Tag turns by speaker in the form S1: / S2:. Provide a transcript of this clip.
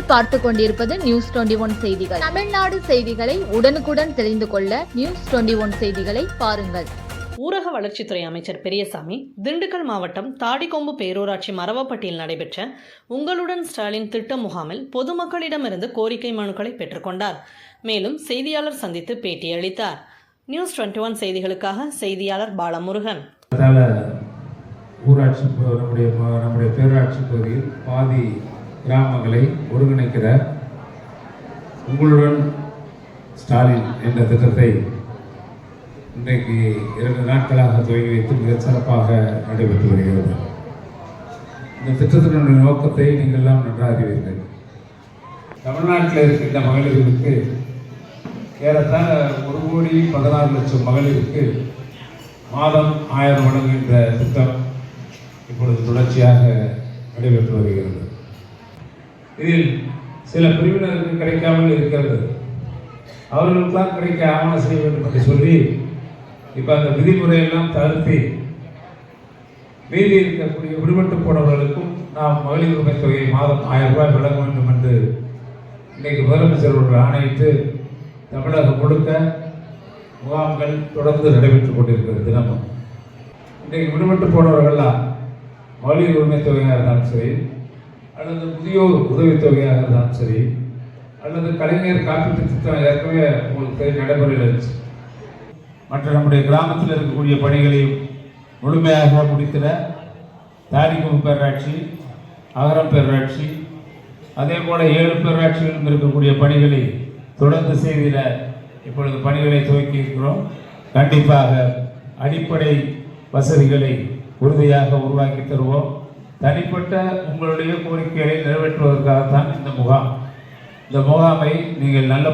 S1: நீங்கள் பார்த்து கொண்டிருப்பது நியூஸ் 21 செய்திகள். தமிழ்நாடு செய்திகளை உடனுக்குடன் தெரிந்து கொள்ள நியூஸ் 21 செய்திகளை பாருங்கள்.
S2: ஊரக வளர்ச்சித்துறை அமைச்சர் பெரியசாமி திண்டுக்கல் மாவட்டம் தாடிக்கொம்பு பேரூராட்சி மரவப்பட்டியில் நடைபெற்ற உங்களுடன் ஸ்டாலின் திட்ட முகாமில் பொதுமக்களிடமிருந்து கோரிக்கை மனுக்களை பெற்றுக்கொண்டார். மேலும் செய்தியாளர் சந்தித்து பேட்டியளித்தார். நியூஸ் 21 செய்திகளுக்காக செய்தியாளர் பாலமுருகன்.
S3: ஊராட்சி நம்முடைய பேரூராட்சி பகுதியில் பாதி கிராமங்களை ஒருங்கிணைக்கிற உங்களுடன் ஸ்டாலின் என்ற திட்டத்தை இன்றைக்கு 2 நாட்களாக துவங்கி வைத்து மிக சிறப்பாக நடைபெற்று வருகிறது. இந்த திட்டத்தினுடைய நோக்கத்தை நீங்கள் எல்லாம் நன்றாக அறிவீர்கள். தமிழ்நாட்டில் இருக்கின்ற மகளிருக்கு ஏறத்தாழ 1,16,00,000 மகளிருக்கு மாதம் 1000 வழங்குகின்ற திட்டம் இப்பொழுது தொடர்ச்சியாக நடைபெற்று வருகிறது. இதில் சில பிரிவினருக்கு கிடைக்காமல் இருக்கிறது. அவர்களுக்கெல்லாம் கிடைக்க ஆவணம் செய்ய வேண்டும் என்று சொல்லி இப்போ அந்த விதிமுறையெல்லாம் தளர்த்தி மீதி இருக்கக்கூடிய விடுபட்டு போனவர்களுக்கும் நாம் மகளிர் உரிமை தொகையை மாதம் 1000 ரூபாய் வழங்க வேண்டும் என்று இன்றைக்கு முதலமைச்சர் ஒரு ஆணையிட்டு தமிழகம் முழுக்க முகாம்கள் தொடர்ந்து நடைபெற்றுக் கொண்டிருக்கிறது. தினமும் இன்றைக்கு விடுபட்டு போனவர்கள்லாம் மகளிர் உரிமை தொகையாக இருந்தாலும் சரி, அல்லது முதியோர் உதவித்தொகையாக இருந்தாலும் சரி, அல்லது கலைஞர் காப்பீட்டு திட்டம் ஏற்கனவே உங்களுக்கு நடைமுறையில் இருந்துச்சு. மற்ற நம்முடைய கிராமத்தில் இருக்கக்கூடிய பணிகளையும் முழுமையாக முடிக்கிற தாடிக்கொம்பு பேரூராட்சி, அகரம் பேரூராட்சி, அதே போல 7 பேரூராட்சிகளிலும் இருக்கக்கூடிய பணிகளை தொடர்ந்து செய்திட இப்பொழுது பணிகளை துவக்கி இருக்கிறோம். கண்டிப்பாக அடிப்படை வசதிகளை உறுதியாக உருவாக்கி தருவோம். தனிப்பட்ட உங்களுடைய கோரிக்கைகளை நிறைவேற்றுவதற்காகத்தான் இந்த முகாம். இந்த முகாமை நீங்கள் நல்ல